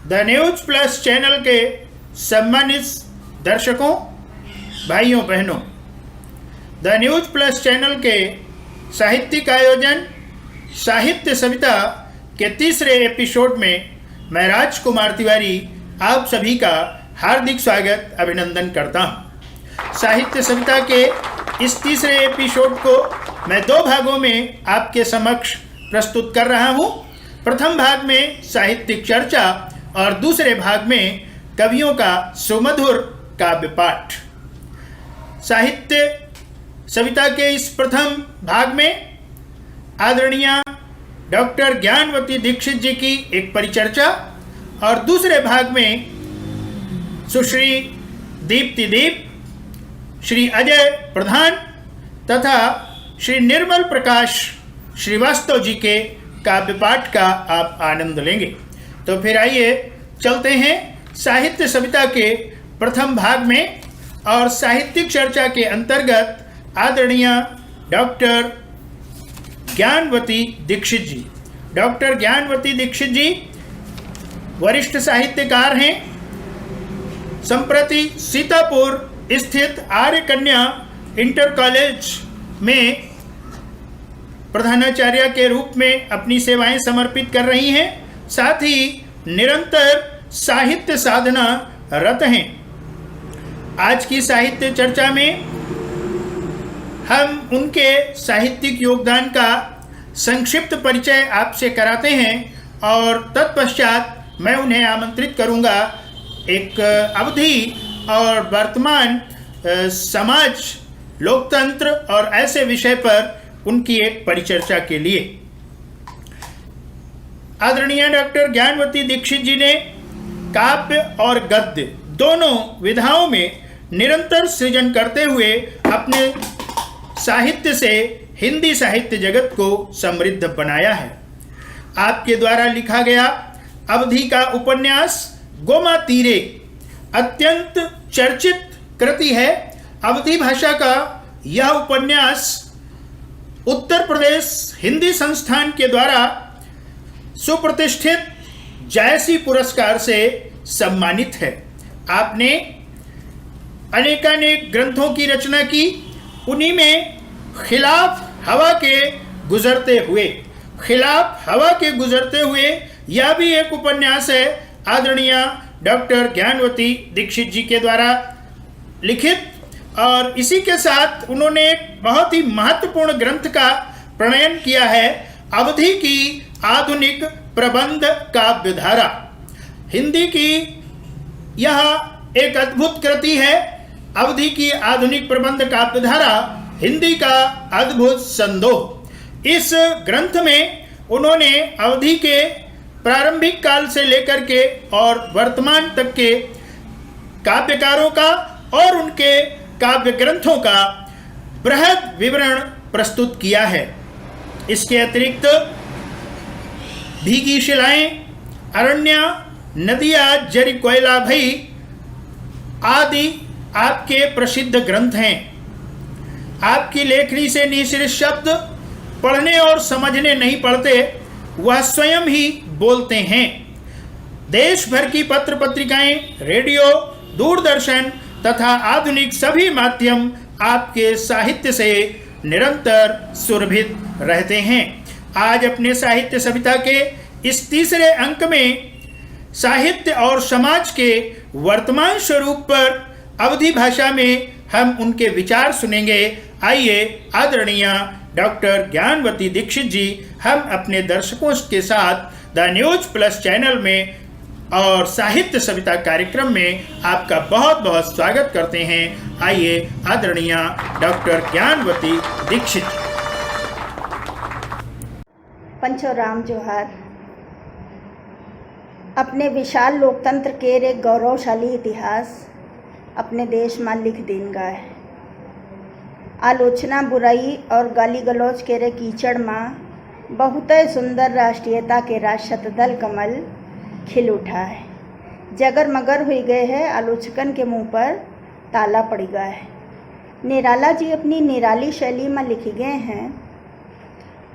The news plus channel के सम्मानित दर्शकों, भाइयों बहनों, द न्यूज प्लस चैनल के साहित्यिक आयोजन साहित्य सविता के तीसरे एपिसोड में मैं राजकुमार तिवारी आप सभी का हार्दिक स्वागत अभिनंदन करता हूँ। साहित्य सविता के इस तीसरे एपिसोड को मैं दो भागों में आपके समक्ष प्रस्तुत कर रहा हूँ। प्रथम भाग में साहित्यिक चर्चा और दूसरे भाग में कवियों का सुमधुर काव्य पाठ। साहित्य सविता के इस प्रथम भाग में आदरणीय डॉक्टर ज्ञानवती दीक्षित जी की एक परिचर्चा और दूसरे भाग में सुश्री दीप्ति दीप, श्री अजय प्रधान तथा श्री निर्मल प्रकाश श्रीवास्तव जी के काव्य पाठ का आप आनंद लेंगे। तो फिर आइए चलते हैं साहित्य सविता के प्रथम भाग में और साहित्यिक चर्चा के अंतर्गत आदरणीय डॉक्टर ज्ञानवती दीक्षित जी। डॉक्टर ज्ञानवती दीक्षित जी वरिष्ठ साहित्यकार हैं। संप्रति सीतापुर स्थित आर्य कन्या इंटर कॉलेज में प्रधानाचार्य के रूप में अपनी सेवाएं समर्पित कर रही हैं। साथ ही निरंतर साहित्य साधना रत हैं। आज की साहित्य चर्चा में हम उनके साहित्यिक योगदान का संक्षिप्त परिचय आपसे कराते हैं और तत्पश्चात मैं उन्हें आमंत्रित करूंगा एक अवधि और वर्तमान समाज, लोकतंत्र और ऐसे विषय पर उनकी एक परिचर्चा के लिए। आदरणीय डॉक्टर ज्ञानवती दीक्षित जी ने काव्य और गद्य दोनों विधाओं में निरंतर सृजन करते हुए अपने साहित्य से हिंदी साहित्य जगत को समृद्ध बनाया है। आपके द्वारा लिखा गया अवधि का उपन्यास गोमा तीरे अत्यंत चर्चित कृति है। अवधि भाषा का यह उपन्यास उत्तर प्रदेश हिंदी संस्थान के द्वारा सुप्रतिष्ठित जायसी पुरस्कार से सम्मानित है। आपने अनेकानेक ग्रंथों की रचना की। उन्हीं में खिलाफ हवा के गुजरते हुए यह भी एक उपन्यास है आदरणीय डॉक्टर ज्ञानवती दीक्षित जी के द्वारा लिखित। और इसी के साथ उन्होंने एक बहुत ही महत्वपूर्ण ग्रंथ का प्रणयन किया है, अवधि की आधुनिक प्रबंध काव्यधारा। हिंदी की यह एक अद्भुत कृति है। अवधि की आधुनिक प्रबंध काव्यधारा हिंदी का अद्भुत संदोह। इस ग्रंथ में उन्होंने अवधि के प्रारंभिक काल से लेकर के और वर्तमान तक के काव्यकारों का और उनके काव्य ग्रंथों का बृहद विवरण प्रस्तुत किया है। इसके अतिरिक्त भीगी शिलाएं, अरण्य, नदिया, जरी कोयला भई आदि आपके प्रसिद्ध ग्रंथ हैं। आपकी लेखनी से निःश्रित शब्द पढ़ने और समझने नहीं पड़ते, वह स्वयं ही बोलते हैं। देश भर की पत्र पत्रिकाएं, रेडियो, दूरदर्शन तथा आधुनिक सभी माध्यम आपके साहित्य से निरंतर सुरभित रहते हैं। आज अपने साहित्य सविता के इस तीसरे अंक में साहित्य और समाज के वर्तमान स्वरूप पर अवधि भाषा में हम उनके विचार सुनेंगे। आइए आदरणीय डॉक्टर ज्ञानवती दीक्षित जी हम अपने दर्शकों के साथ द न्यूज प्लस चैनल में और साहित्य सविता कार्यक्रम में आपका बहुत बहुत स्वागत करते हैं। आइए आदरणीय डॉक्टर ज्ञानवती दीक्षित। पंचो राम जोहार। अपने विशाल लोकतंत्र के एक गौरवशाली इतिहास अपने देश में लिख देन गा है। आलोचना, बुराई और गाली गलौज के रे कीचड़ में बहुत सुंदर राष्ट्रीयता के राज शतदल कमल खिल उठा है। जगर मगर हो गए हैं, आलोचकन के मुंह पर ताला पड़ गया है। निराला जी अपनी निराली शैली में लिखे गए हैं,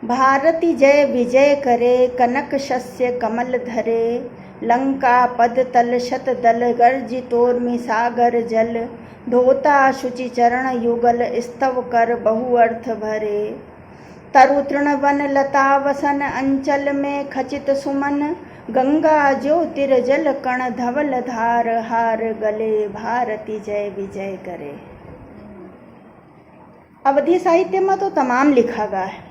भारती जय विजय करे, कनक शस्य कमल धरे, लंका पद तल शत दल गर्ज तोर्मि सागर जल धोता शुचि चरण युगल स्तव कर बहु अर्थ भरे तरु तृण वन लता वसन अंचल में खचित सुमन गंगा ज्योतिर जल कण धवल धार हार गले भारती जय विजय करे। अवधी साहित्य में तो तमाम लिखा गया है।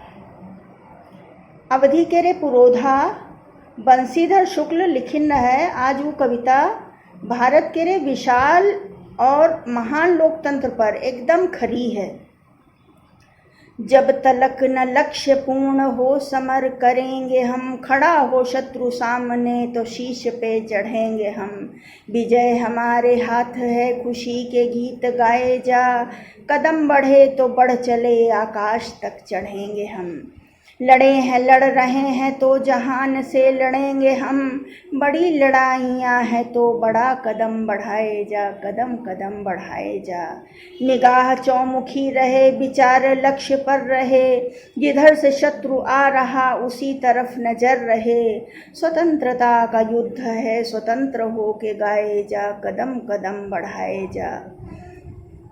अवधी के रे पुरोधा बंशीधर शुक्ल लिखिन है। आज वो कविता भारत के रे विशाल और महान लोकतंत्र पर एकदम खरी है। जब तलक न लक्ष्य पूर्ण हो समर करेंगे हम, खड़ा हो शत्रु सामने तो शीश पे चढ़ेंगे हम। विजय हमारे हाथ है खुशी के गीत गाए जा, कदम बढ़े तो बढ़ चले आकाश तक चढ़ेंगे हम। लड़े हैं लड़ रहे हैं तो जहान से लड़ेंगे हम, बड़ी लड़ाइयाँ हैं तो बड़ा कदम बढ़ाए जा, कदम कदम बढ़ाए जा। निगाह चौमुखी रहे विचार लक्ष्य पर रहे, जिधर से शत्रु आ रहा उसी तरफ नजर रहे। स्वतंत्रता का युद्ध है स्वतंत्र हो के गाए जा, कदम कदम बढ़ाए जा।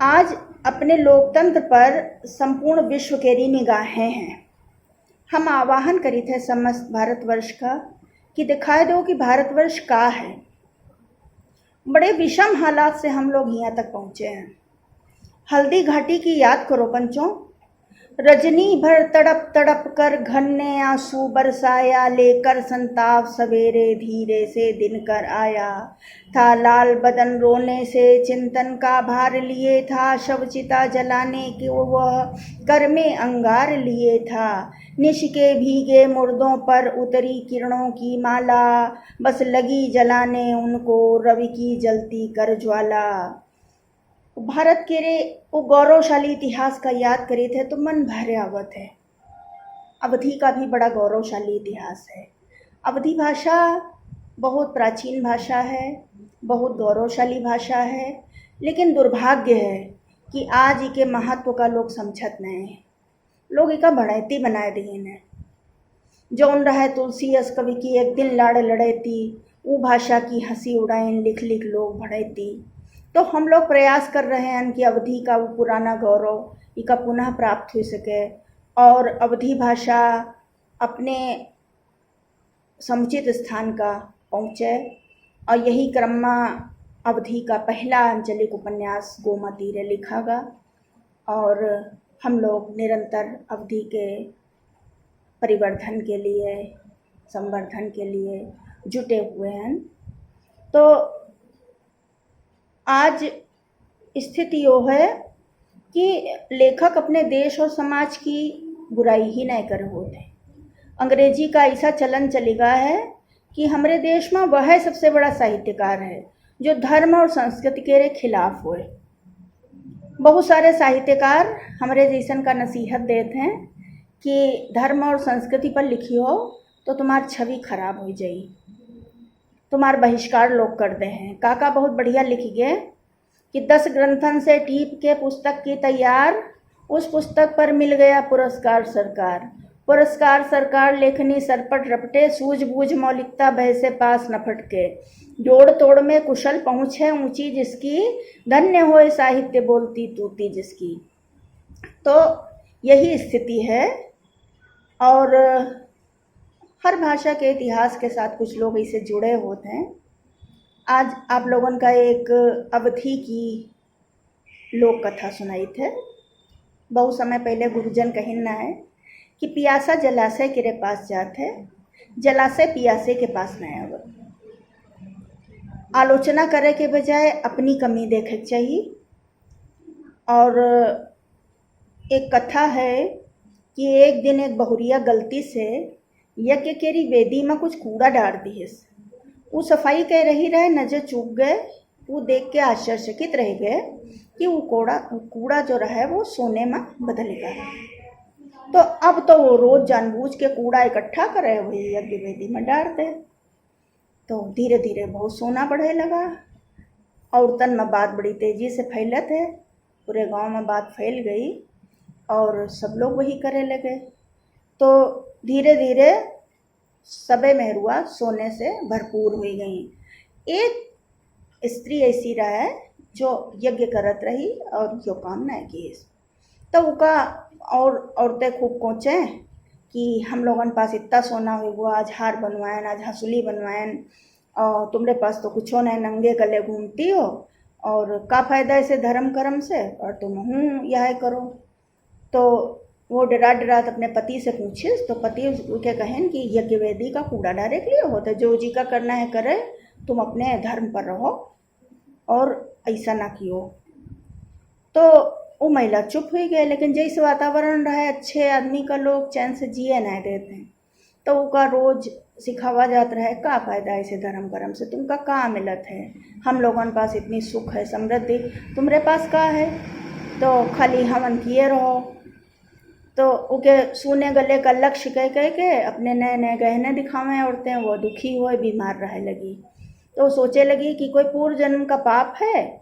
आज अपने लोकतंत्र पर संपूर्ण विश्व केरी निगाहें हैं। हम आह्वान करी थे समस्त भारतवर्ष का कि दिखाए दो कि भारतवर्ष का है। बड़े विषम हालात से हम लोग यहाँ तक पहुँचे हैं। हल्दी घाटी की याद करो पंचों, रजनी भर तड़प तड़प कर घन ने आंसू बरसाया, लेकर संताप सवेरे धीरे से दिन कर आया। था लाल बदन रोने से चिंतन का भार लिए था, शव चिता जलाने की वह कर में अंगार लिए था। निश के भीगे मुर्दों पर उतरी किरणों की माला, बस लगी जलाने उनको रवि की जलती कर ज्वाला। भारत के रे वो गौरवशाली इतिहास का याद करे थे तो मन भरे आवत है। अवधी का भी बड़ा गौरवशाली इतिहास है। अवधी भाषा बहुत प्राचीन भाषा है, बहुत गौरवशाली भाषा है, लेकिन दुर्भाग्य है कि आज के महत्व का लोग समझत नहीं है। लोग इका बढ़ैती बनाए दिए ने। जौन रहे तुलसी अस कवि की एक दिन लाड़ लड़ैती, वो भाषा की हंसी उड़ाइन लिख लिख लोग बढ़ैती। तो हम लोग प्रयास कर रहे हैं कि अवधी का वो पुराना गौरव इका पुनः प्राप्त हो सके और अवधी भाषा अपने समुचित स्थान का पहुँचे। और यही क्रम में अवधी का पहला आंचलिक उपन्यास गोमती रे लिखा गा और हम लोग निरंतर अवधी के परिवर्धन के लिए संवर्धन के लिए जुटे हुए हैं। तो आज स्थिति यो है कि लेखक अपने देश और समाज की बुराई ही नहीं कर होते। अंग्रेजी का ऐसा चलन चली गया है कि हमारे देश में वह सबसे बड़ा साहित्यकार है जो धर्म और संस्कृति के खिलाफ हुए। बहुत सारे साहित्यकार हमारे जैसन का नसीहत देते हैं कि धर्म और संस्कृति पर लिखी हो तो तुम्हारी छवि खराब हो जाए, तुम्हार बहिष्कार लोग कर दे हैं। काका बहुत बढ़िया लिख गए कि 10 ग्रंथन से टीप के पुस्तक की तैयार, उस पुस्तक पर मिल गया पुरस्कार सरकार। पुरस्कार सरकार लेखनी सरपट रपटे, सूझबूझ मौलिकता भय से पास न फटके। जोड़ तोड़ में कुशल पहुँचे ऊंची जिसकी, धन्य होए साहित्य बोलती तूती जिसकी। तो यही स्थिति है और हर भाषा के इतिहास के साथ कुछ लोग इससे जुड़े होते हैं। आज आप लोगों का एक अवधी की लोक कथा सुनाई थे। बहुत समय पहले गुरुजन कहना है कि पियासा जलाशय के पास जाते, जलाशय पियासे के पास नहीं आवे। आलोचना करे के बजाय अपनी कमी देखे चाहिए। और एक कथा है कि एक दिन एक बहुरिया गलती से यज्ञ केरी वेदी में कुछ कूड़ा डाल दी। वो सफाई कह रही रहे, नजर चूक गए। वो देख के आश्चर्यचकित रह गए कि वो कूड़ा जो रहा है वो सोने में बदल गया। तो अब तो वो रोज जानबूझ के कूड़ा इकट्ठा करे हुए यज्ञ वेदी में डाल दे। तो धीरे धीरे बहुत सोना बढ़े लगा और तन में बात बड़ी तेजी से फैलत है। पूरे गांव में बात फैल गई और सब लोग वही करे लगे। तो धीरे धीरे सबे मेहरुआ सोने से भरपूर हो गई। एक स्त्री ऐसी रहे जो यज्ञ करत रही और यो काम नहीं किए। तो उका और औरतें खूब कोचे कि हम लोगन पास इतना सोना हुआ, आज हार बनवाएं, आज हंसुली बनवाएं, और तुमरे पास तो कुछ नहीं, नंगे गले घूमती हो, और का फायदा ऐसे धर्म कर्म से, और तुम हूँ यह करो। तो वो डरा डरात अपने पति से पूछिस, तो पति उसके कहें कि यज्ञ वेदी का कूड़ा डायरेक्ट लिए हो, तो जो जी का करना है करे, तुम अपने धर्म पर रहो और ऐसा ना कियो। तो वो महिला चुप हुई गई, लेकिन जैसे वातावरण रहे अच्छे आदमी का, लोग चैन से जिए नहीं देते हैं, तो उनका रोज सिखावा जाता रहे का फायदा ऐसे धर्म कर्म से, तुमका का मिलत है, हम लोगों के पास इतनी सुख है समृद्धि, तुम्हारे पास का है, तो खाली हवन किए रहो। तो उके सुने गले का लक्ष्य कह कह के अपने नए नए गहने दिखावें औरतें, वो दुखी हुए बीमार रहे लगी। तो सोचे लगी कि कोई पूर्व जन्म का पाप है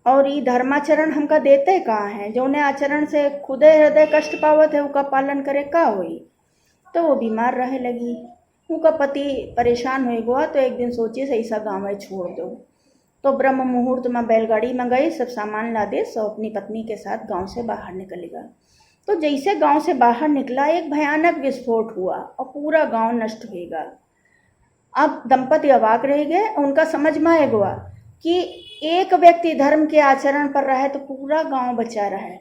और ये धर्माचरण हमका देते कहाँ हैं, जो उन्हें आचरण से खुदे हृदय कष्ट पावत है उसका पालन करे का हुई। तो वो बीमार रहे लगी। उनका पति परेशान हो गया, तो एक दिन सोची से ऐसा गाँव छोड़ दो। तो ब्रह्म मुहूर्त में बैलगाड़ी में गई, सब सामान लादे, सब अपनी पत्नी के साथ गांव से बाहर निकलेगा। तो जैसे गांव से बाहर निकला, एक भयानक विस्फोट हुआ और पूरा गांव नष्ट होगा। अब दंपति अवाक रह गए, उनका समझ में आए गया कि एक व्यक्ति धर्म के आचरण पर रहे तो पूरा गांव बचा रहे,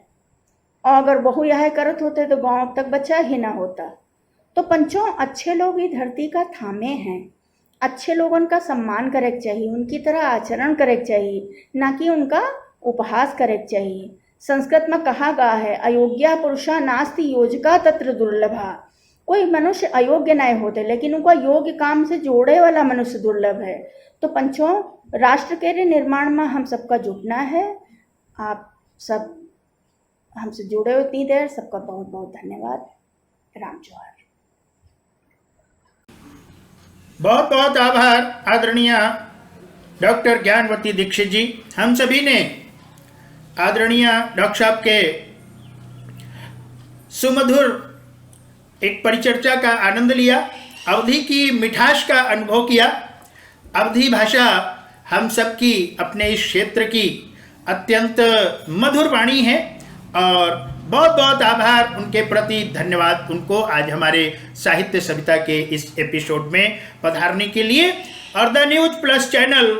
और अगर बहु यह करत होते तो गांव अब तक बचा ही ना होता। तो पंचों, अच्छे लोग ही धरती का थामे हैं, अच्छे लोगों का सम्मान करे चाहिए, उनकी तरह आचरण करे चाहिए, ना कि उनका उपहास करे चाहिए। संस्कृत में कहा गया है, अयोग्या पुरुषा नास्ति योजका तत्र दुर्लभा। कोई मनुष्य अयोग्य नहीं होते, लेकिन उनका योग्य काम से जोड़े वाला मनुष्य दुर्लभ है। तो पंचों, राष्ट्र के निर्माण में हम सबका जुटना है। आप सब हमसे जुड़े हो इतनी देर, सबका बहुत बहुत धन्यवाद। राम जोहार। बहुत बहुत आभार आदरणीय डॉक्टर ज्ञानवती दीक्षित जी। हम सभी ने आदरणीय डॉक्टर साहब के सुमधुर एक परिचर्चा का आनंद लिया, अवधी की मिठास का अनुभव किया। अवधी भाषा हम सबकी अपने इस क्षेत्र की अत्यंत मधुर वाणी है, और बहुत बहुत आभार, उनके प्रति धन्यवाद उनको आज हमारे साहित्य सविता के इस एपिसोड में पधारने के लिए। और द न्यूज प्लस चैनल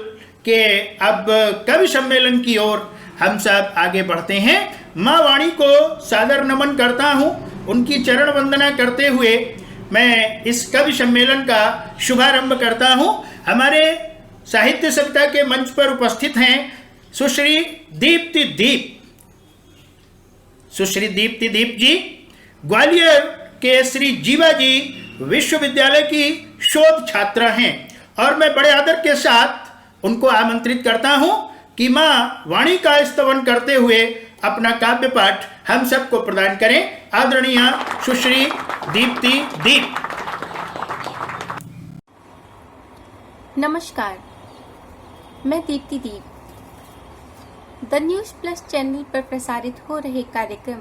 के अब कवि सम्मेलन की ओर हम सब आगे बढ़ते हैं। माँ वाणी को सादर नमन करता हूँ, उनकी चरण वंदना करते हुए मैं इस कवि सम्मेलन का शुभारंभ करता हूँ। हमारे साहित्य सविता के मंच पर उपस्थित हैं सुश्री दीप्ति दीप जी, ग्वालियर के श्री जीवाजी विश्वविद्यालय की शोध छात्रा हैं, और मैं बड़े आदर के साथ उनको आमंत्रित करता हूं कि मां वाणी का स्तवन करते हुए अपना काव्य पाठ हम सबको प्रदान करें। आदरणीय सुश्री दीप्ति दीप। नमस्कार, मैं दीप्ति दीप। द न्यूज प्लस चैनल पर प्रसारित हो रहे कार्यक्रम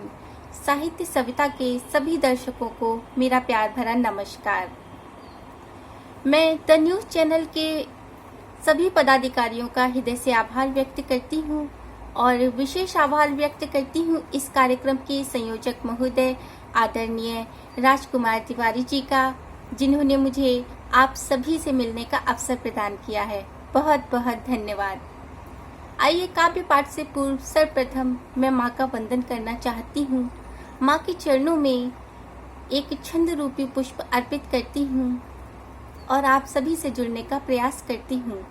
साहित्य सविता के सभी दर्शकों को मेरा प्यार भरा नमस्कार। मैं द न्यूज चैनल के सभी पदाधिकारियों का हृदय से आभार व्यक्त करती हूँ, और विशेष आभार व्यक्त करती हूँ इस कार्यक्रम के संयोजक महोदय आदरणीय राजकुमार तिवारी जी का, जिन्होंने मुझे आप सभी से मिलने का अवसर प्रदान किया है। बहुत बहुत धन्यवाद। आइए, काव्य पाठ से पूर्व सर्वप्रथम मैं माँ का वंदन करना चाहती हूँ। माँ के चरणों में एक छंद रूपी पुष्प अर्पित करती हूँ और आप सभी से जुड़ने का प्रयास करती हूँ।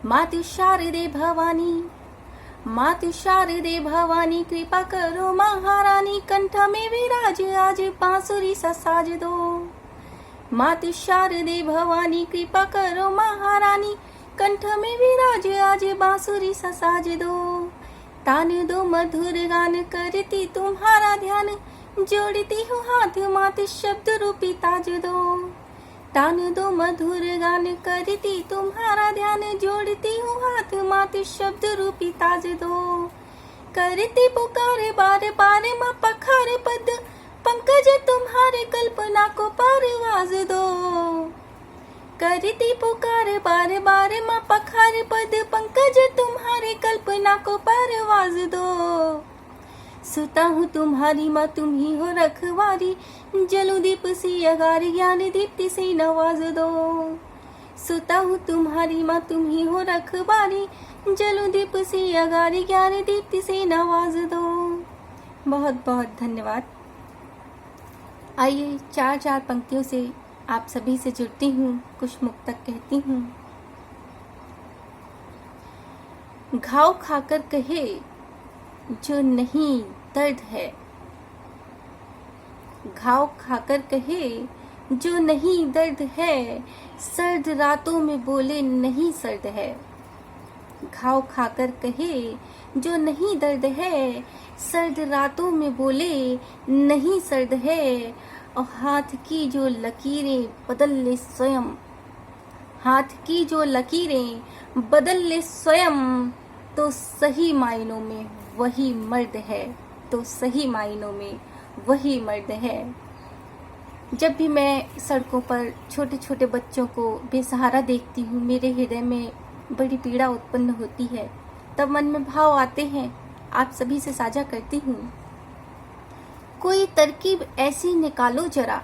मातु शारदे भवानी, मातु शारदे भवानी, कृपा करो महारानी, कंठ में विराज आज बांसुरी सा साज दो। मातु शारदे भवानी, कृपा करो महारानी, कंठ में विराज आज बांसुरी सा साज दो। तान दो मधुर गान करती तुम्हारा ध्यान, जोड़ती हूँ हाथ मात शब्द रूपी ताज दो। तान दो मधुर गान करती तुम्हारा ध्यान, जोड़ती हूँ हाथ मात शब्द रूपी ताज दो। करती पुकार बार बार माँ पखार पद, पंकज तुम्हारे कल्पना को पारवा नवाज दो। करती पुकार बार बार माँ पखार पद पंकज तुम्हारे कल्पना को परवाज दो। सुता हूँ तुम्हारी माँ तुम ही हो रखवारी, जलू दीप सी अगार ज्ञान दीप्ति से नवाज दो। सुता हूँ तुम्हारी माँ तुम ही हो रखवारी, जलू दीप सी अगार ज्ञान दीप्ति से नवाज दो। बहुत बहुत धन्यवाद। आइए चार चार पंक्तियों से आप सभी से जुड़ती हूँ, कुछ मुक्तक कहती हूँ। घाव खाकर कहे जो नहीं दर्द है, घाव खाकर कहे जो नहीं दर्द है, सर्द रातों में बोले नहीं सर्द है। घाव खाकर कहे जो नहीं दर्द है, सर्द रातों में बोले नहीं सर्द है। और हाथ की जो लकीरें बदल ले स्वयं, हाथ की जो लकीरें बदल ले स्वयं, तो सही मायनों में वही मर्द है, तो सही मायनों में वही मर्द है। जब भी मैं सड़कों पर छोटे छोटे बच्चों को बेसहारा देखती हूँ, मेरे हृदय में बड़ी पीड़ा उत्पन्न होती है। तब मन में भाव आते हैं, आप सभी से साझा करती हूँ। कोई तरकीब ऐसी निकालो जरा,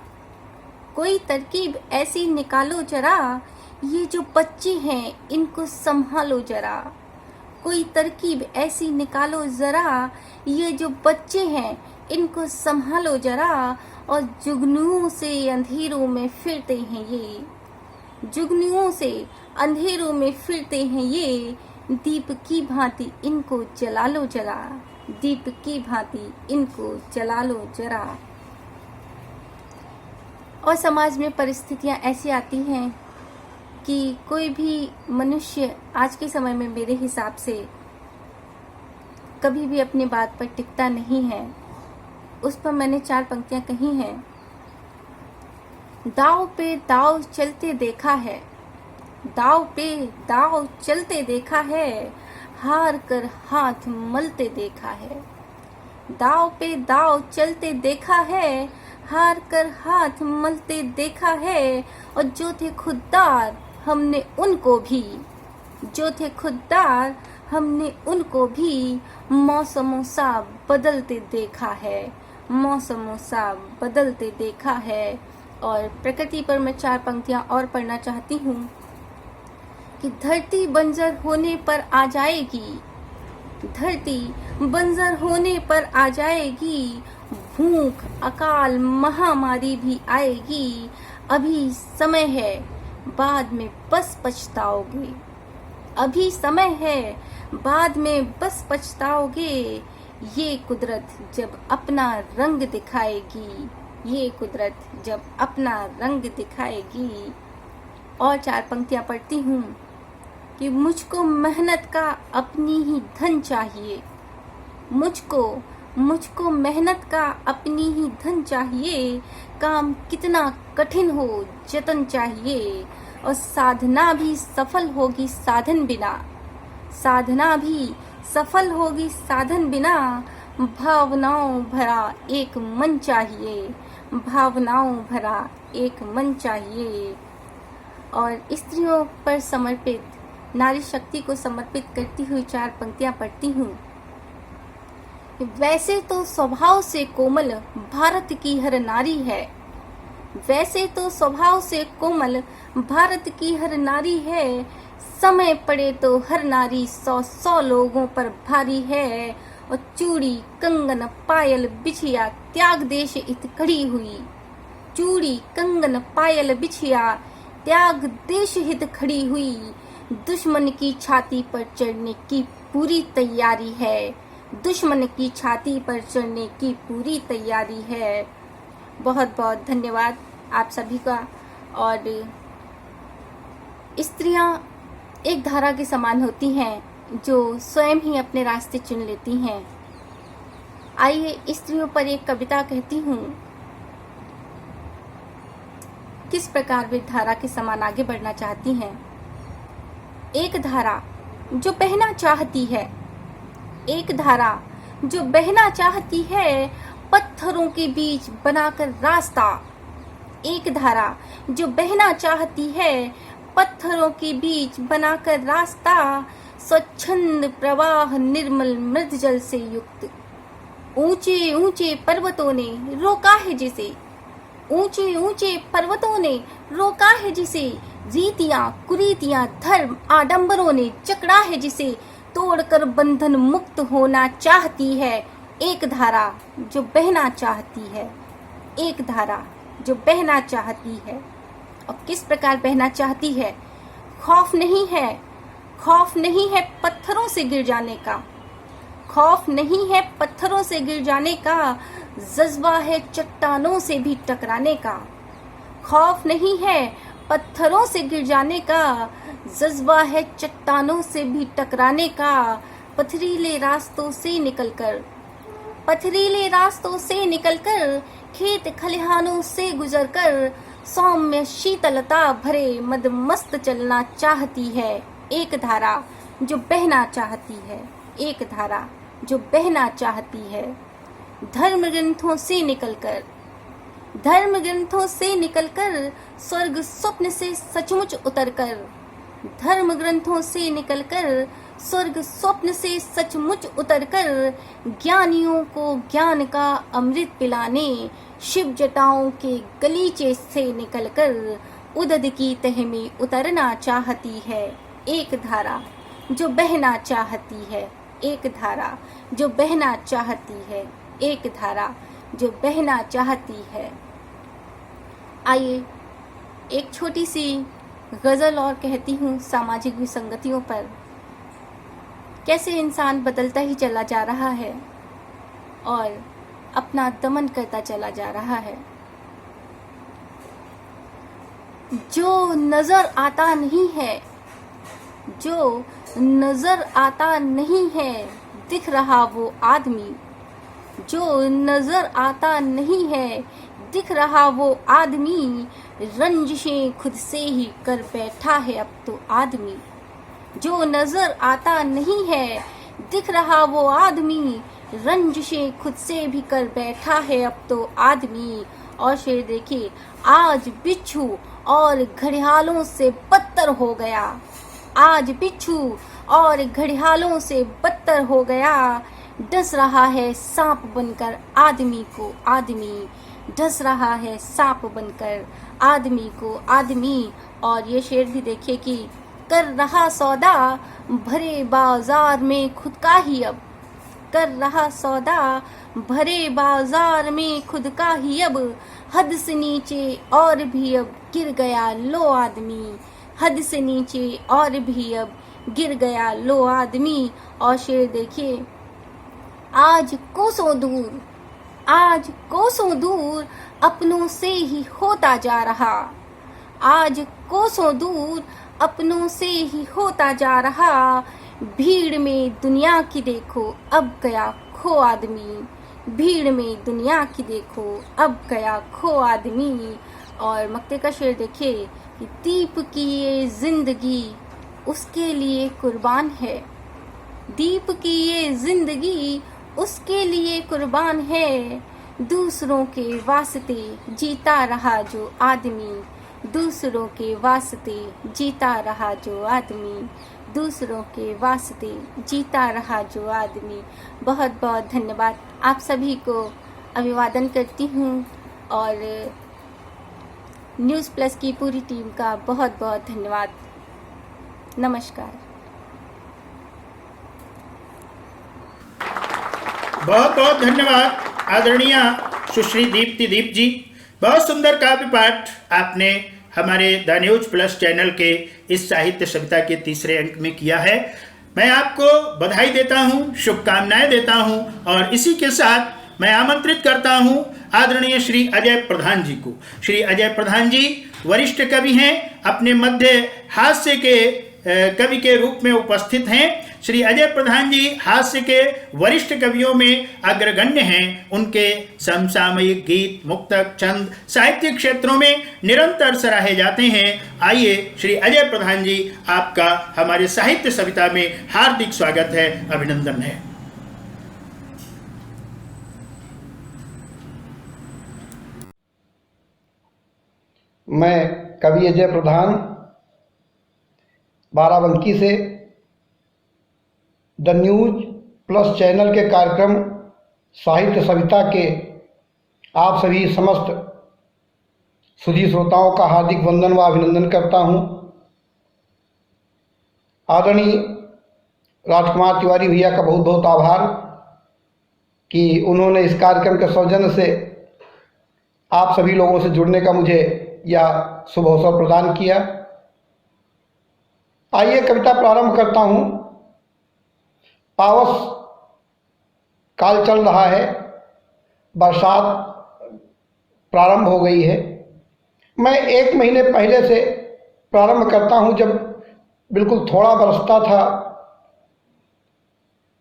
कोई तरकीब ऐसी निकालो जरा, ये जो बच्चे हैं इनको संभालो जरा। कोई तरकीब ऐसी निकालो जरा, ये जो बच्चे हैं इनको संभालो जरा। और जुगनुओं से अंधेरों में फिरते हैं ये, जुगनुओं से अंधेरों में फिरते हैं ये, दीप की भांति इनको जला लो जरा, दीप की भांति इनको जला लो जरा। और समाज में परिस्थितियां ऐसी आती हैं कि कोई भी मनुष्य आज के समय में मेरे हिसाब से कभी भी अपनी बात पर टिकता नहीं है। उस पर मैंने चार पंक्तियां कही हैं। दाव पे दाव चलते देखा है, दाव पे दाव चलते देखा है, हार कर हाथ मलते देखा है। दाव पे दाव चलते देखा है, हार कर हाथ मलते देखा है। और जो थे खुददार हमने उनको भी, जो थे खुददार हमने उनको भी, मौसमों सा बदलते देखा है, मौसमों सा बदलते देखा है। और प्रकृति पर मैं चार पंक्तियां और पढ़ना चाहती हूँ कि धरती बंजर होने पर आ जाएगी, धरती बंजर होने पर आ जाएगी, भूख अकाल महामारी भी आएगी। अभी समय है बाद में बस पछताओगे, अभी समय है बाद में बस पछताओगे। ये कुदरत जब अपना रंग दिखाएगी, ये कुदरत जब अपना रंग दिखाएगी। और चार पंक्तियां पढ़ती हूँ कि मुझको मेहनत का अपनी ही धन चाहिए, मुझको मेहनत का अपनी ही धन चाहिए। काम कितना कठिन हो जतन चाहिए, और साधना भी सफल होगी साधन बिना, साधना भी सफल होगी साधन बिना। भावनाओं भरा एक मन चाहिए, भावनाओं भरा एक मन चाहिए। और स्त्रियों पर समर्पित, नारी शक्ति को समर्पित करती हुई चार पंक्तियां पढ़ती हूँ। वैसे तो स्वभाव से कोमल भारत की हर नारी है, वैसे तो स्वभाव से कोमल भारत की हर नारी है। समय पड़े तो हर नारी 100 लोगों पर भारी है। और चूड़ी कंगन पायल बिछिया त्याग देश इत खड़ी हुई, चूड़ी कंगन पायल बिछिया त्याग देश हित खड़ी हुई। दुश्मन की छाती पर चढ़ने की पूरी तैयारी है, दुश्मन की छाती पर चढ़ने की पूरी तैयारी है। बहुत बहुत धन्यवाद आप सभी का। और स्त्रियां एक धारा के समान होती हैं जो स्वयं ही अपने रास्ते चुन लेती हैं। आइए स्त्रियों पर एक कविता कहती हूँ, किस प्रकार वे धारा के समान आगे बढ़ना चाहती हैं। एक धारा जो बहना चाहती है, एक धारा जो बहना चाहती है, पत्थरों के बीच बनाकर रास्ता। एक धारा जो बहना चाहती है पत्थरों के बीच बनाकर रास्ता, स्वच्छंद प्रवाह निर्मल मृद जल से युक्त। ऊंचे ऊंचे पर्वतों ने रोका है जिसे, ऊंचे ऊंचे पर्वतों ने रोका है जिसे, रीतियां कुरीतियां धर्म आडंबरों ने जकड़ा है जिसे, तोड़कर बंधन मुक्त होना चाहती है एक धारा जो बहना चाहती है, एक धारा जो बहना चाहती है। और किस प्रकार बहना चाहती है? खौफ नहीं है, खौफ नहीं है पत्थरों से गिर जाने का, खौफ नहीं है पत्थरों से गिर जाने का, जज्बा है चट्टानों से भी टकराने का। खौफ नहीं है पत्थरों से गिर जाने का, जज्बा है चट्टानों से भी टकराने का। पथरीले रास्तों से निकलकर, पथरीले रास्तों से निकलकर, खेत खलिहानों से गुजरकर, सौम्य शीतलता भरे मदमस्त चलना चाहती है एक धारा जो बहना चाहती है, एक धारा जो बहना चाहती है। धर्म ग्रंथों से निकलकर, धर्म ग्रंथों से निकलकर, स्वर्ग स्वप्न से सचमुच उतरकर, धर्म ग्रंथों से निकलकर, स्वर्ग स्वप्न से सचमुच उतरकर, ज्ञानियों को ज्ञान का अमृत पिलाने, शिव जटाओं के गलीचे से निकलकर, उदद की तह में उतरना चाहती है एक धारा जो बहना चाहती है, एक धारा जो बहना चाहती है, एक धारा जो बहना चाहती है। आइए एक छोटी सी गजल और कहती हूँ सामाजिक विसंगतियों पर। कैसे इंसान बदलता ही चला जा रहा है और अपना दमन करता चला जा रहा है। जो नजर आता नहीं है, जो नजर आता नहीं है, दिख रहा वो आदमी, जो नजर आता नहीं है, दिख रहा वो आदमी, रंजिशें खुद से ही कर बैठा है अब तो आदमी। जो नजर आता नहीं है, दिख रहा वो आदमी, रंजिशें खुद से भी कर बैठा है अब तो आदमी। और शेर देखिए, आज बिच्छू और घड़ियालों से बदतर हो गया, आज बिच्छू और घड़ियालों से बदतर हो गया, डस रहा है सांप बनकर आदमी को आदमी, डस रहा है सांप बनकर आदमी को आदमी। और ये शेर भी देखिए कि कर रहा सौदा भरे बाजार में खुद का ही अब, कर रहा सौदा भरे बाजार में खुद का ही अब, हद से नीचे और भी अब गिर गया लो आदमी, हद से नीचे और भी अब गिर गया लो आदमी। और शेर देखिए, आज कोसों दूर, आज कोसों दूर अपनों से ही होता जा रहा, आज कोसों दूर अपनों से ही होता जा रहा, भीड़ में दुनिया की देखो अब गया खो आदमी, भीड़ में दुनिया की देखो अब गया खो आदमी। और मक्ते का शेर देखिए कि दीप की ये जिंदगी उसके लिए कुर्बान है, दीप की ये जिंदगी उसके लिए कुर्बान है, दूसरों के वास्ते जीता रहा जो आदमी, दूसरों के वास्ते जीता रहा जो आदमी, दूसरों के वास्ते जीता रहा जो आदमी। बहुत बहुत धन्यवाद, आप सभी को अभिवादन करती हूँ और न्यूज़ प्लस की पूरी टीम का बहुत बहुत धन्यवाद। नमस्कार। बहुत बहुत धन्यवाद आदरणीय सुश्री दीप्ति दीप जी। बहुत सुंदर काव्य पाठ आपने हमारे द न्यूज प्लस चैनल के इस साहित्य सविता के तीसरे अंक में किया है। मैं आपको बधाई देता हूं, शुभकामनाएं देता हूं और इसी के साथ मैं आमंत्रित करता हूं आदरणीय श्री अजय प्रधान जी को। श्री अजय प्रधान जी वरिष्ठ कवि हैं, अपने मध्य हास्य के कवि के रूप में उपस्थित हैं। श्री अजय प्रधान जी हास्य के वरिष्ठ कवियों में अग्रगण्य हैं। उनके समसामयिक गीत, मुक्तक, छंद साहित्यिक क्षेत्रों में निरंतर सराहे जाते हैं। आइए श्री अजय प्रधान जी, आपका हमारे साहित्य सविता में हार्दिक स्वागत है, अभिनंदन है। मैं कवि अजय प्रधान बाराबंकी से द न्यूज प्लस चैनल के कार्यक्रम साहित्य सविता के आप सभी समस्त सुधी श्रोताओं का हार्दिक वंदन व अभिनंदन करता हूँ। आदरणीय राजकुमार तिवारी भैया का बहुत बहुत आभार कि उन्होंने इस कार्यक्रम के सौजन्य से आप सभी लोगों से जुड़ने का मुझे यह शुभ अवसर प्रदान किया। आइए कविता प्रारंभ करता हूँ। पावस काल चल रहा है, बरसात प्रारंभ हो गई है। मैं 1 महीने पहले से प्रारंभ करता हूँ, जब बिल्कुल थोड़ा बरसता था,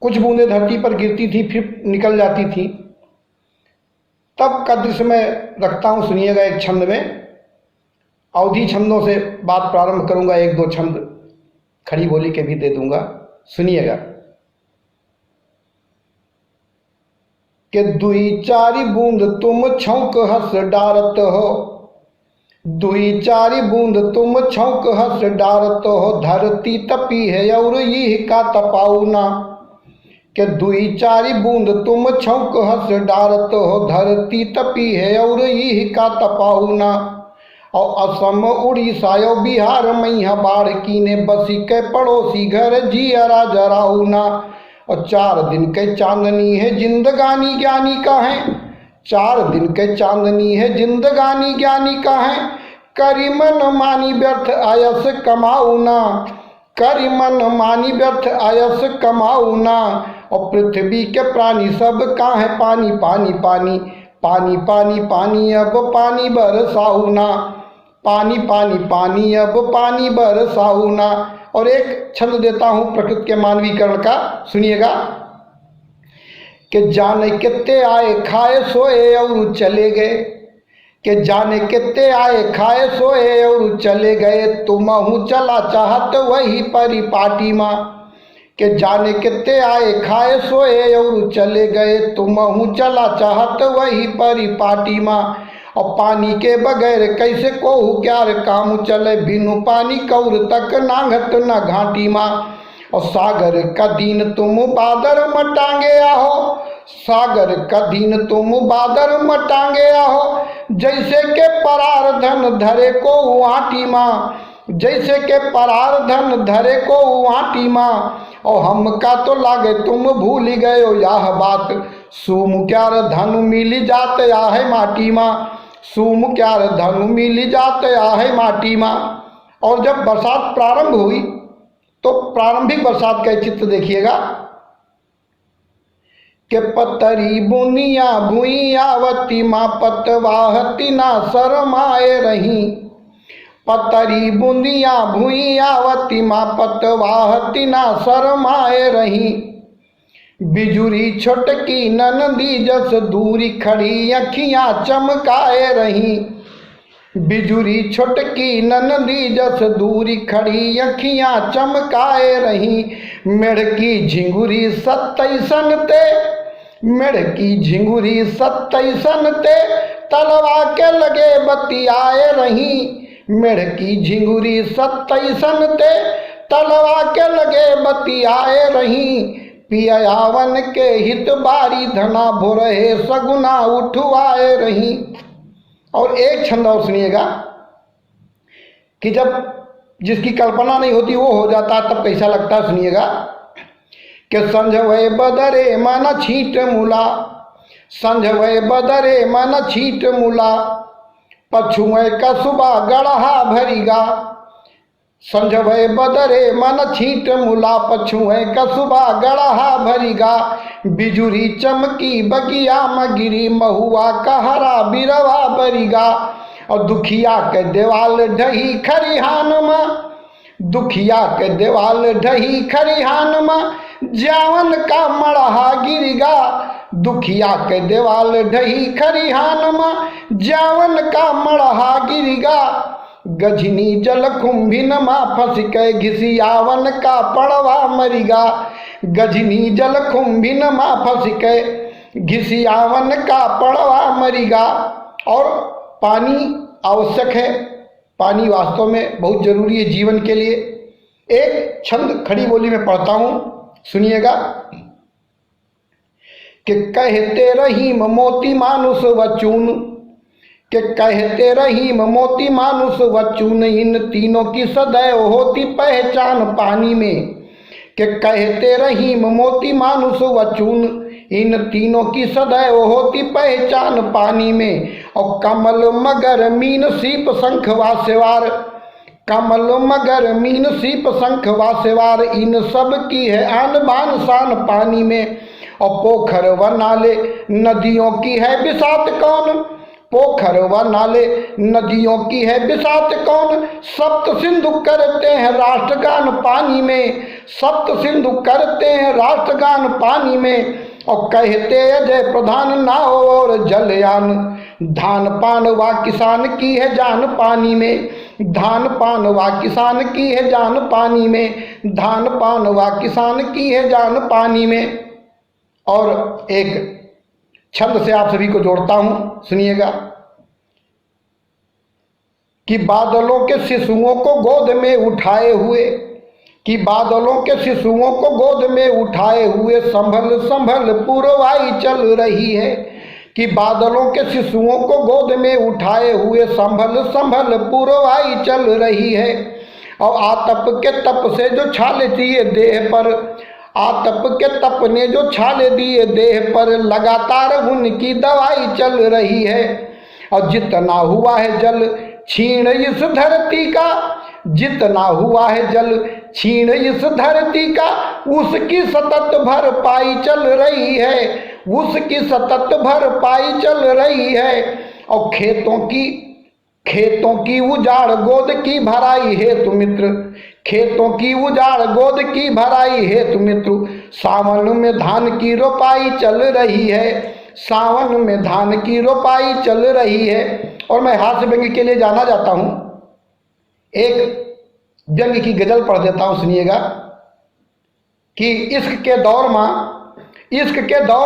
कुछ बूंदें धरती पर गिरती थी फिर निकल जाती थी, तब का दृश्य मैं रखता हूँ। सुनिएगा, एक छंद में अवधि छंदों से बात प्रारंभ करूँगा, 1-2 छंद खड़ी बोली के भी दे दूंगा, सुनिएगा। कि 2-4 बूंद तुम छौंक हंस डारत हो, 2-4 बूंद तुम छौंक हंस डारत हो, धरती तपी है और ये का तपाऊ ना। कि 2-4 बूंद तुम छौंक हंस डारत हो, धरती तपी है और ये का तपाऊ ना। और असम उड़ीसा और बिहार मैया बाढ़ कीने, बसी के पड़ोसी घर जियरा जराऊ ना। और 4 दिन के चांदनी है जिंदगानी ज्ञानी का है, 4 दिन के चांदनी है जिंदगानी ज्ञानी का है। करी मन मानी व्यर्थ आयस कमाऊ ना, करी मन मानी व्यर्थ आयस कमाऊ ना। और पृथ्वी के प्राणी सब का है पानी पानी पानी, पानी पानी पानी अब पानी बरसाऊ ना, पानी पानी पानी अब पानी बरसाऊ ना। और एक छंद देता हूँ प्रकृति के मानवीकरण का, सुनिएगा। कि जाने कितने आए खाए सोए और चले गए, कि जाने कितने आए खाए सोए और चले गए, तुम हूँ चला चाहत वही परिपाटी माँ। कि जाने कितने आए खाए सोए और चले गए, तुम हूँ चला चाहत वही परिपाटी माँ। और पानी के बगैर कैसे कोहू क्यार काम चले, बिनु पानी कौर तक नांगत न घाटी माँ। और सागर का दीन तुम बादर मटांगे आहो, सागर का दीन तुम बादर मटांगे आहो, जैसे के परार धन धरे को आटी माँ, जैसे के परार धन धरे को आटी माँ। और हमका तो लागे तुम भूल गए हो यह बात, सुम क्यार धनु मिली जाते आहे माटी माँ, सुम क्यार धनु मिली जाते आहे माटी माँ। और जब बरसात प्रारंभ हुई तो प्रारंभिक बरसात का चित्र देखिएगा। के पतरी बुनिया भुइयावती माँ, पतवाहती ना शरमाए रही, पतरी बुंदिया भुइयावती माँ, पतवाहती ना शरमाए रही। बिजुरी छोटकी ननदी जस दूरी खड़ी अखियाँ चमकाए रही, बिजुरी छोटकी ननदी जस दूरी खड़ी अखियाँ चमकाए रही। मेढ़की झिंगुरी 27 ते, मेढ़की झिंगुरी 27 ते, तलवा के लगे बतियाए रही। मेढ़की झिंगुरी 27 ते, तलवा के लगे बतियाए रही। पियावन के हित बारी धना भोरहे सगुना उठवाए रही। और एक छंद और सुनिएगा कि जब जिसकी कल्पना नहीं होती वो हो जाता तब कैसा लगता है, सुनिएगा। कि संझवे बदरे मन छीट मुला, संझवे बदरे मन छीट मुला, पछुए कसुबा गढ़हा भरिगा, संझवे बदरे मन छीट मुला, पछुए कसुबा गढ़हा भरिगा। बिजुरी चमकी बगिया मगिरी, महुआ कहरा बिरवा बरिगा। और दुखिया के देवाल ढही खरिहान माँ, दुखिया के देवाल ढही खरिहान माँ, जावन का मड़हा गिरिगा। दुखिया के देवाल ढही खरिहान माँ, जावन का मड़हा गिरिगा। गजनी जल कुंभिन माँ फंस के घिसियावन का पड़वा मरिगा, गजनी जल कुंभिन माँ फंस के घिसियावन का पड़वा मरिगा। और पानी आवश्यक है, पानी वास्तव में बहुत जरूरी है जीवन के लिए। एक छंद खड़ी बोली में पढ़ता हूं, सुनिएगा। कि कहते रहीम मोती मानुष वचून, कि कहते रहीम मोती मानुष वचून, इन तीनों की सदैव होती पहचान पानी में। कि कहते रहीम मोती मानुष वचून, इन तीनों की सदैव होती पहचान पानी में। और कमल मगर मीन सीप शंख वासेवार, कमल मगर मीन सीप शंख वासेवार, इन सब की है आन बान शान पानी में। और पोखर व नाले नदियों की है बिसात कौन, पोखर व नाले नदियों की है बिसात कौन, सप्त सिंधु करते हैं राष्ट्रगान पानी में, सप्त सिंधु करते हैं राष्ट्रगान पानी में। और कहते अजय प्रधान नाव और जलयान, धान पान व किसान की है जान पानी में, धान पान व किसान की है जान पानी में, धान पान व किसान की है जान पानी में। और एक छंद से आप सभी को जोड़ता हूं, सुनिएगा। कि बादलों के शिशुओं को गोद में उठाए हुए, कि बादलों के शिशुओं को गोद में उठाए हुए, संभल संभल पूर्वाई चल रही है। कि बादलों के शिशुओं को गोद में उठाए हुए, संभल संभल पूर्वाई चल रही है। और आतप के तप से जो छाले दिए देह पर, आतप के तप ने जो छाले दिए देह पर, लगातार उनकी दवाई चल रही है। और जितना हुआ है जल छीण इस धरती का, जितना हुआ है जल छीण इस धरती का, उसकी सतत भरपाई चल रही है, उसकी सतत भरपाई चल रही है। और खेतों की उजाड़ गोद की भराई हेतु मित्र, खेतों की उजाड़ गोद की भराई हेतु मित्र, सावन में धान की रोपाई चल रही है, सावन में धान की रोपाई चल रही है। और मैं हास्य व्यंग्य के लिए जाना जाता हूं, एक व्यंग्य की गजल पढ़ देता हूं, सुनिएगा। कि इश्क के दौर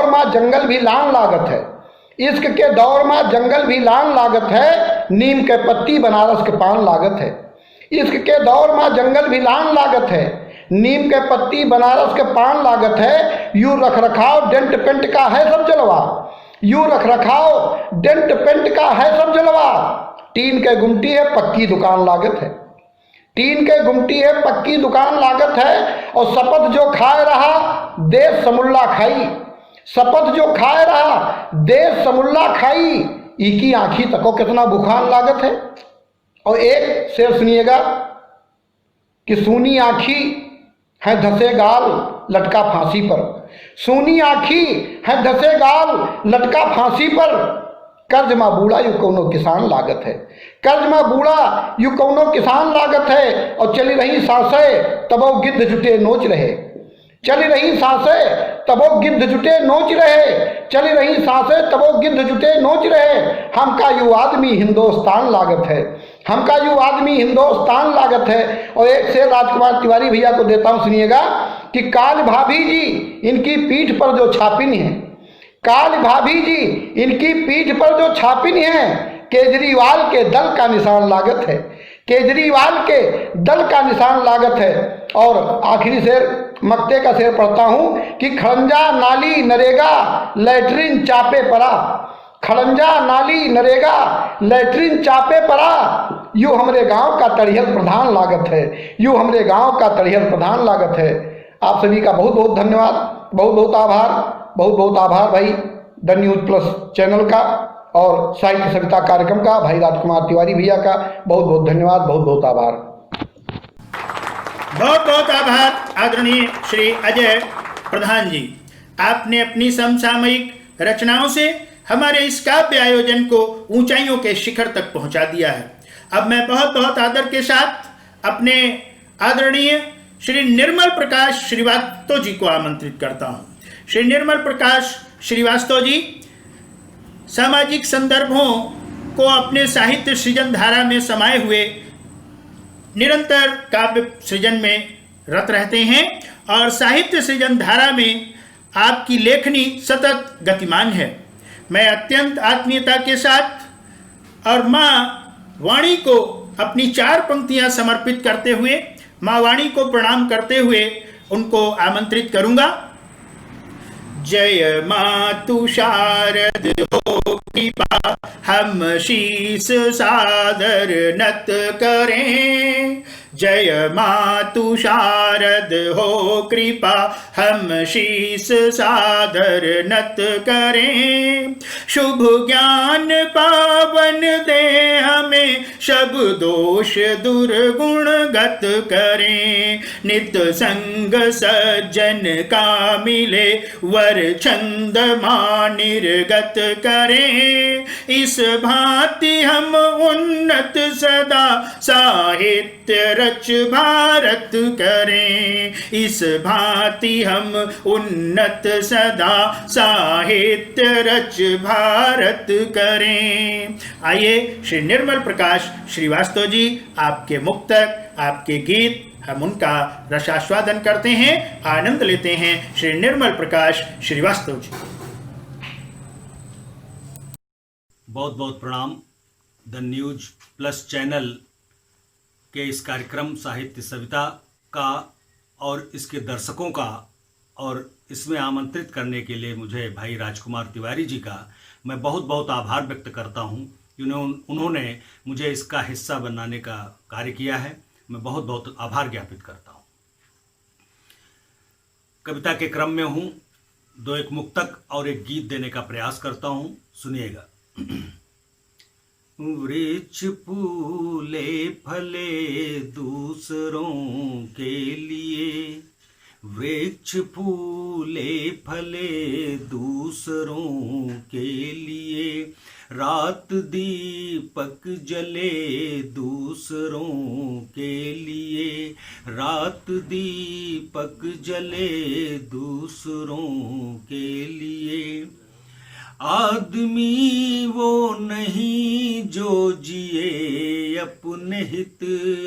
में जंगल भी लान लागत है, इश्क के दौर में जंगल भी लान लागत है, नीम के पत्ती बनारस के पान लागत है। इश्क के दौर में जंगल भी लान लागत है, नीम के पत्ती बनारस के पान लागत है। यूं रख रखाव डेंट पेंट का है सब जलवा, यूं रख रखाव डेंट पेंट का है सब जलवा, टीन के गुमटी है पक्की दुकान लागत है, टीन के गुमटी है पक्की दुकान लागत है। और शपथ जो खाए रहा देश समुल्ला खाई, शपथ जो खाए रहा देश समुल्ला खाई, इकी आंखी तको कितना बुखान लागत है। और एक शेर सुनिएगा। कि सूनी आंखी है धसे गाल लटका फांसी पर, सूनी आंखी है धसे गाल लटका फांसी पर, कर्ज में बूढ़ा यू कौनो किसान लागत है, कर्ज में बूढ़ा यू कौनो किसान लागत है। और चली रही सांसें तबो गिद्ध जुटे नोच रहे, चली रही सांसें तबो गिद्ध जुटे नोच रहे, चली रही सांसें तबो गिद्ध जुटे नोच रहे। हमका यू आदमी हिंदुस्तान लागत है, हमका यू आदमी हिंदुस्तान लागत है। और एक से राजकुमार तिवारी भैया को देता हूं, सुनिएगा। कि काल भाभी जी इनकी पीठ पर जो छापिन है, काल भाभी जी इनकी पीठ पर जो छापिन है, केजरीवाल के दल का निशान लागत है, केजरीवाल के दल का निशान लागत है। और आखिरी शेर मक्ते का शेर पढ़ता हूं। कि खड़ंजा नाली नरेगा लैट्रिन चापे पड़ा, खड़ंजा नाली नरेगा लैट्रिन चापे पड़ा, यू हमरे गांव का तड़ियल प्रधान लागत है, यू हमरे गांव का तड़ियल प्रधान लागत है। आप सभी का बहुत बहुत धन्यवाद, बहुत बहुत आभार, बहुत बहुत आभार भाई द न्यूज प्लस चैनल का और साहित्य सविता कार्यक्रम का भाई राजकुमार तिवारी भैया का बहुत बहुत धन्यवाद, बहुत बहुत आभार। बहुत बहुत आभार आदरणीय श्री अजय प्रधान जी। आपने अपनी समसामयिक रचनाओं से हमारे इस काव्य आयोजन को ऊंचाइयों के शिखर तक पहुंचा दिया है। अब मैं बहुत बहुत आदर के साथ अपने आदरणीय श्री निर्मल प्रकाश श्रीवास्तव जी को आमंत्रित करता हूं। श्री निर्मल प्रकाश श्रीवास्तव जी सामाजिक संदर्भों को अपने साहित्य सृजन धारा में समाये हुए निरंतर काव्य सृजन में रत रहते हैं और साहित्य सृजन धारा में आपकी लेखनी सतत गतिमान है। मैं अत्यंत आत्मीयता के साथ और माँ वाणी को अपनी 4 पंक्तियां समर्पित करते हुए माँ वाणी को प्रणाम करते हुए उनको आमंत्रित करूंगा। जय मातु शारद हो कृपा हम शीस सादर नत करें। जय मातु शारद हो कृपा हम शीस सादर नत करें। शुभ ज्ञान पावन दे हमें सब दोष दुर्गुण गत करें। नित संग सज्जन का मिले वर छंद मा निर्गत करें। इस भांति हम उन्नत सदा साहित्य रच भारत करें। इस भांति हम उन्नत सदा साहित्य रच भारत करें। आइए श्री निर्मल प्रकाश श्रीवास्तव जी आपके मुक्तक, आपके गीत, हम उनका रसास्वादन करते हैं, आनंद लेते हैं। श्री निर्मल प्रकाश श्रीवास्तव जी। बहुत बहुत प्रणाम। द न्यूज प्लस चैनल के इस कार्यक्रम साहित्य सविता का और इसके दर्शकों का और इसमें आमंत्रित करने के लिए मुझे भाई राजकुमार तिवारी जी का मैं बहुत बहुत आभार व्यक्त करता हूं। उन्होंने मुझे इसका हिस्सा बनाने का कार्य किया है। मैं बहुत बहुत आभार ज्ञापित करता हूं। कविता के क्रम में हूं, 2 एक मुक्तक और एक गीत देने का प्रयास करता हूं, सुनिएगा। वृक्ष फूले फले दूसरों के लिए, वृक्ष फूले फले दूसरों के लिए, रात दीपक जले दूसरों के लिए, रात दीपक जले दूसरों के लिए। आदमी वो नहीं जो जिए अपने हित,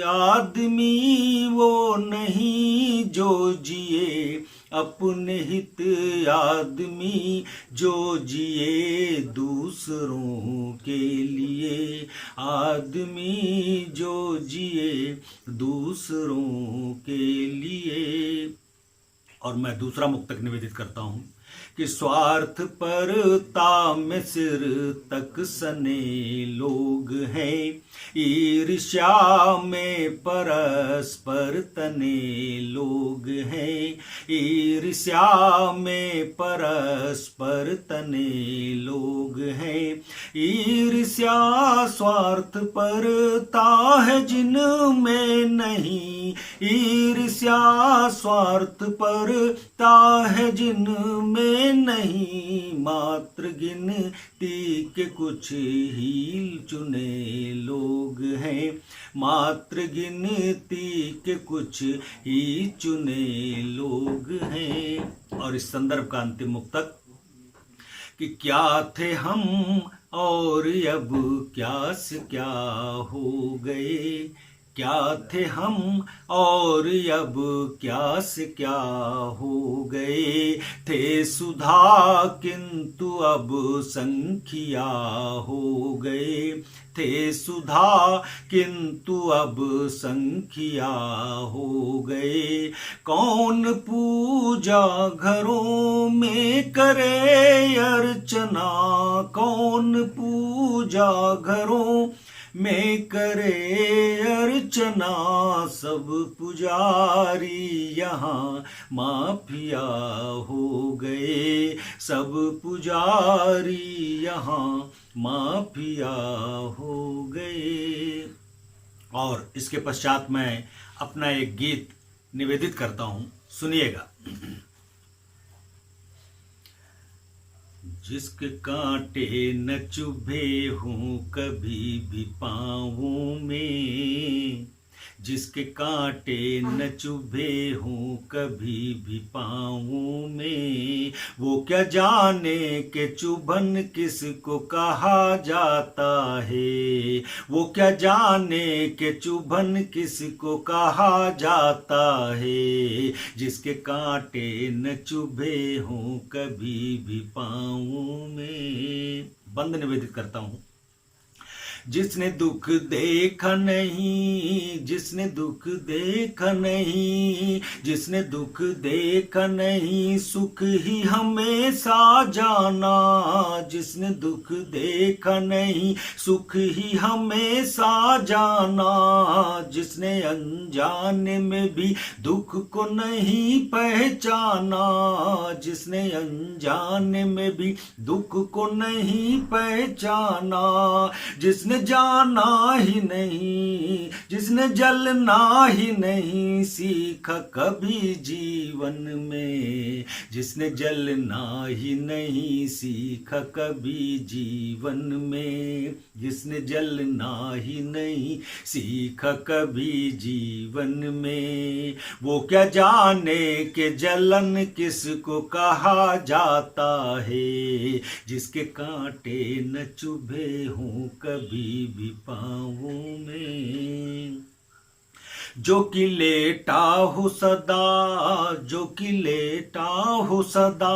आदमी वो नहीं जो जिए अपने हित, आदमी जो जिए दूसरों के लिए, आदमी जो जिए दूसरों के लिए। और मैं दूसरा मुक्तक निवेदित करता हूँ कि स्वार्थ परता में सिर तक सने लोग हैं, ईर्ष्या में परस्पर तने लोग हैं, ईर्ष्या में परस्पर तने लोग हैं। ईर्ष्या स्वार्थ परता है जिनमें नहीं, ईर्ष्या स्वार्थ परता है जिनमें नहीं, मात्र गिनती के कुछ ही चुने लोग हैं, मात्र गिनती के कुछ ही चुने लोग हैं। और इस संदर्भ का अंतिम मुक्तक कि क्या थे हम और अब क्या से क्या हो गए, क्या थे हम और अब क्या से क्या हो गए, थे सुधा किंतु अब संख्या हो गए, थे सुधा किंतु अब संख्या हो गए। कौन पूजा घरों में करे अर्चना, कौन पूजा घरों में करे अर्चना, सब पुजारी यहाँ माफिया हो गए, सब पुजारी यहाँ माफिया हो गए। और इसके पश्चात मैं अपना एक गीत निवेदित करता हूँ, सुनिएगा। जिसके कांटे न चुभे हूँ कभी भी पाँवों में, जिसके कांटे न चुभे हूँ कभी भी पाँवों में, वो क्या जाने के चुभन किसको कहा जाता है, वो क्या जाने के चुभन किसको कहा जाता है। जिसके कांटे न चुभे हूँ कभी भी पाँवों में। बंद निवेदित करता हूँ जिसने दुख देखा नहीं, जिसने दुख देखा नहीं, जिसने दुख देखा नहीं, सुख ही हमेशा जाना। जिसने दुख देखा नहीं, सुख ही हमेशा जाना। जिसने अनजाने में भी दुख को नहीं पहचाना, जिसने अनजाने में भी दुख को नहीं पहचाना। जिसने जाना ही नहीं, जिसने जलना ही नहीं सीखा कभी जीवन में, जिसने जलना ही नहीं सीखा कभी जीवन में, जिसने जलना ही नहीं सीखा कभी जीवन में। वो क्या जाने कि जलन किसको कहा जाता है, जिसके कांटे न चुभे हों कभी भी पाँवों में। जो कि लेटा हो सदा, जो कि लेटा हो सदा,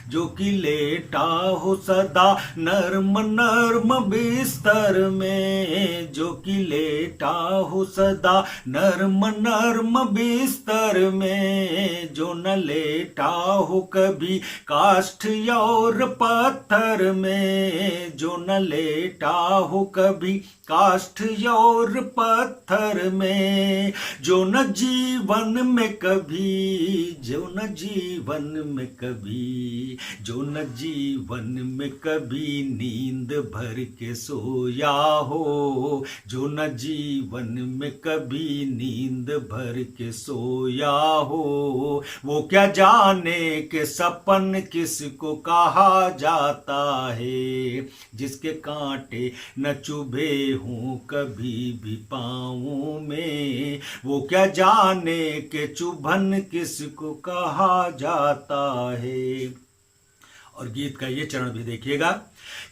जो कि लेटा हो सदा नर्म नर्म बिस्तर में। जो कि लेटा हो सदा नर्म नर्म बिस्तर में। जो न लेटा हो कभी काष्ठ और पत्थर में। जो न लेटा हो कभी काष्ठ और पत्थर में। जो न जीवन में कभी, जो न जीवन में कभी, जो न जीवन में कभी नींद भर के सोया हो। जो न जीवन में कभी नींद भर के सोया हो। वो क्या जाने कि सपन किसको कहा जाता है, जिसके कांटे न चुभे हों कभी भी पाँवों में। वो क्या जाने कि चुभन किसको कहा जाता है। और गीत का ये चरण भी देखिएगा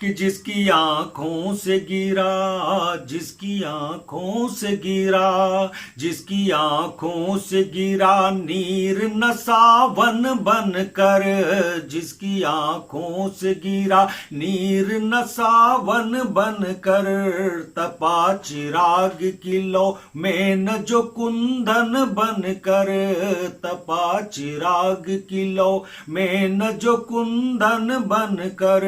कि जिसकी आंखों से गिरा, जिसकी आंखों से गिरा, जिसकी आंखों से गिरा नीर न सावन बन कर। जिसकी आंखों से गिरा नीर न सावन बन कर। तपा चिराग की लौ में न जो कुंदन बन कर। तपा चिराग की लौ में न जो कुंदन बन कर।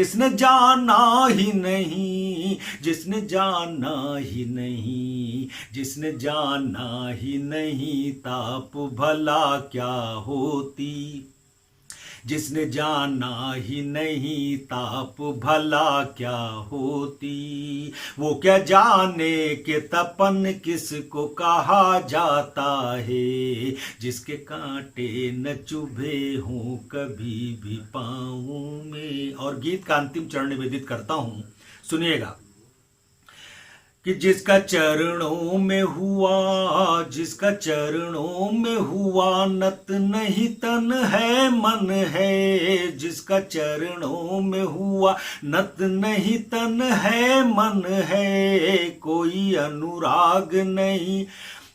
जिसने जाना ही नहीं, जिसने जाना ही नहीं, जिसने जाना ही नहीं ताप भला क्या होती। जिसने जाना ही नहीं ताप भला क्या होती। वो क्या जाने कि तपन किसको कहा जाता है, जिसके कांटे न चुभे हों कभी भी पाँवों में। और गीत का अंतिम चरण निवेदित करता हूँ, सुनिएगा कि जिसका चरणों में हुआ, जिसका चरणों में हुआ नत नहीं तन है मन है। जिसका चरणों में हुआ नत नहीं तन है मन है। कोई अनुराग नहीं,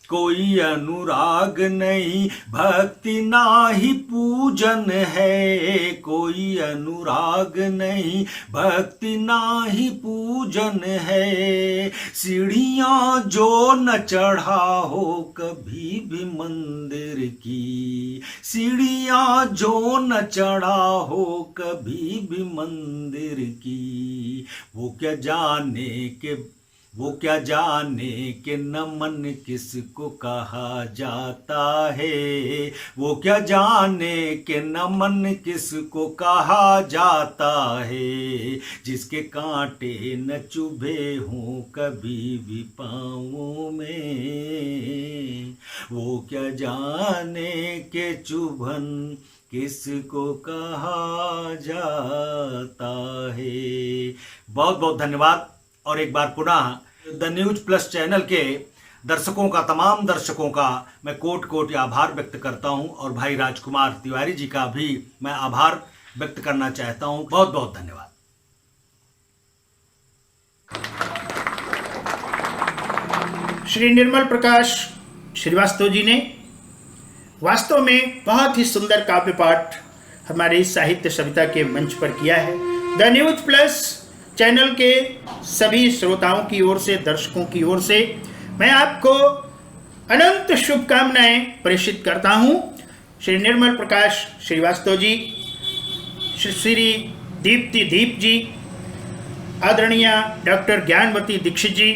कोई अनुराग नहीं, भक्ति ना ही पूजन है। कोई अनुराग नहीं, भक्ति ना ही पूजन है। सीढ़ियाँ जो न चढ़ा हो कभी भी मंदिर की, सीढ़ियाँ जो न चढ़ा हो कभी भी मंदिर की। वो क्या जाने के, वो क्या जाने कि नमन किसको कहा जाता है। वो क्या जाने कि नमन किसको कहा जाता है, जिसके कांटे न चुभे हों कभी भी पाँवों में। वो क्या जाने कि चुभन किसको कहा जाता है। बहुत बहुत धन्यवाद। और एक बार पुनः द न्यूज प्लस चैनल के दर्शकों का, तमाम दर्शकों का मैं कोटि कोटि आभार व्यक्त करता हूं। और भाई राजकुमार तिवारी जी का भी मैं आभार व्यक्त करना चाहता हूं। बहुत बहुत धन्यवाद। श्री निर्मल प्रकाश श्रीवास्तव जी ने वास्तव में बहुत ही सुंदर काव्य पाठ हमारे इस साहित्य सविता के मंच पर किया है। द न्यूज प्लस चैनल के सभी श्रोताओं की ओर से, दर्शकों की ओर से मैं आपको अनंत शुभकामनाएं प्रेषित करता हूं। श्री निर्मल प्रकाश श्रीवास्तव जी, श्री दीप्ति दीप जी, आदरणीय डॉक्टर ज्ञानवती दीक्षित जी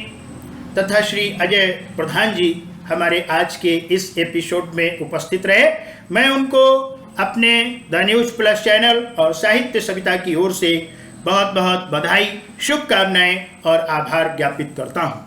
तथा श्री अजय प्रधान जी हमारे आज के इस एपिसोड में उपस्थित रहे। मैं उनको अपने द न्यूज प्लस चैनल और साहित्य सविता की ओर से बहुत बहुत बधाई, शुभकामनाएं और आभार ज्ञापित करता हूं।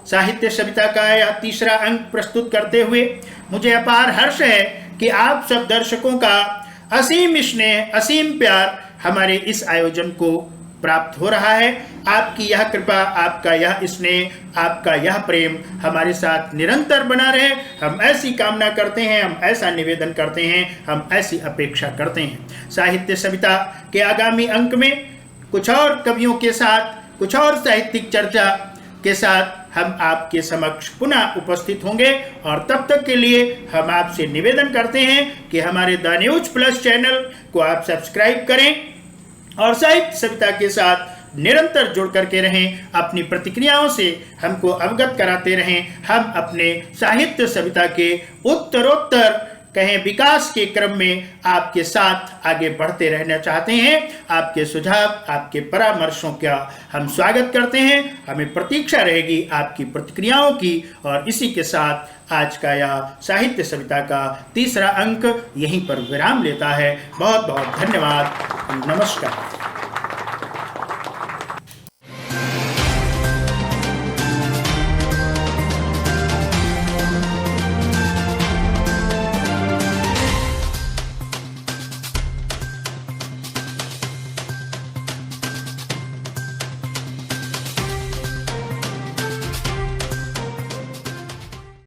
साहित्य सविता का यह तीसरा अंक प्रस्तुत करते हुए मुझे अपार हर्ष है कि आप सब दर्शकों का असीम स्नेह, असीम प्यार हमारे इस आयोजन को प्राप्त हो रहा है। आपकी यह कृपा, आपका यह स्नेह, आपका यह प्रेम हमारे साथ निरंतर बना रहे, हम ऐसी कामना करते हैं, हम ऐसा निवेदन करते हैं, हम ऐसी अपेक्षा करते हैं। साहित्य सविता के आगामी अंक में कुछ और कवियों के साथ, कुछ और साहित्यिक चर्चा के साथ हम आपके समक्ष पुनः उपस्थित होंगे और तब तक के लिए हम आपसे निवेदन करते हैं कि हमारे द न्यूज प्लस चैनल को आप सब्सक्राइब करें और साहित्य सविता के साथ निरंतर जुड़ करके रहें। अपनी प्रतिक्रियाओं से हमको अवगत कराते रहें। हम अपने साहित्य सविता के उत्तरोत्तर कहें विकास के क्रम में आपके साथ आगे बढ़ते रहना चाहते हैं। आपके सुझाव, आपके परामर्शों का हम स्वागत करते हैं। हमें प्रतीक्षा रहेगी आपकी प्रतिक्रियाओं की। और इसी के साथ आज का यह साहित्य सविता का तीसरा अंक यहीं पर विराम लेता है। बहुत बहुत धन्यवाद। नमस्कार।